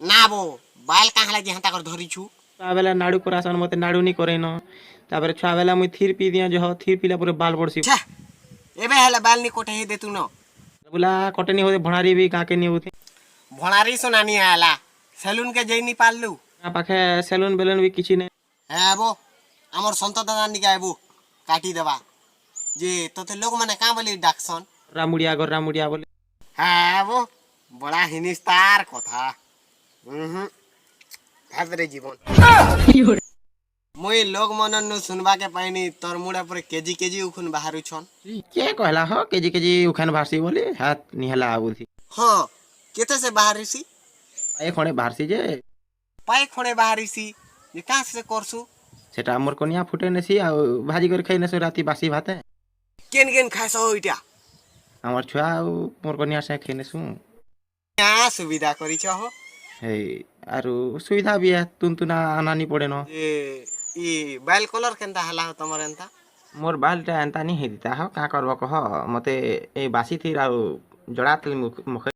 ନା ବୋ ବାଲ କାଁ ହେଲା ଯେ ହେନ୍ତା କରି ଧରିଛୁ। ଛୁଆ ବେଲା ନାଡୁ କରାସନ୍ ମତେ ନାଡୁ ନି କରେନ। ତାପରେ ଛୁଆ ବେଲା ମୁଇଁ ଥିର ପି ଦିଏ ଜହ ଥିର ପିଲା ପରେ ବାଲ ବଢସି। ଛେ ଏବେ ହେଲେ ବାଲ ନି କୋଟେ ହେଇ ଦେତୁ ন ବୁଲା କଟେନି ହୋ ଭଣାରି ବି କାକେ ନି होते। ଭଣାରି ସୁନା ନି ଆଲା ସେଲୁନ କେ ଯାଇନି ପାରଲୁ। ନା ପାଖେ ସେଲୁନ ବେଲୁନ ବି କିଛି ନାହିଁ। হ্যাঁ বো আমার সন্ত দাদা নিকে আইবো কাটি দেবা যে তোতে লোক মানে কাঁ বলি ডাকছন। রামুড়িয়া গর রামুড়িয়া বলে। হ্যাঁ বো বড়া হিনিস তার কথা হুম ভাবরে জীবন মুই লোক মনন শুনবাকে পাইনি তোর মুড়া পরে কেজি কেজি উখুন বাহারুছন। কে কহলা হ কেজি কেজি উখান ভারসি বলে হাত নিহলা বলছি। হ্যাঁ কেতে সে বাহারিছি পায়ে খড়ে ভারসি যে পায়ে খড়ে বাহারিছি যে কাঁ সে করছু সেটা মোর কনিয়া ফুটে নেছি আর ভাজি করে খাই নেছো রাতি বাসি ভাতে। কেন কেন খাইছ ওইটা আমার ছুয়া আর মোর কনিয়া সে খাই নেছু। সুবিধা করিছ হো হেই আর সুবিধা বি তুনতুনা আনানি পড়ে ন। যে ই বাইল কলর কেনতা হেলা হো তোমার এনতা মোর বালটা এন্তা নি হেদিতা হ কা করব কহ মতে এই বাসি থির আর জড়া তেল মুখ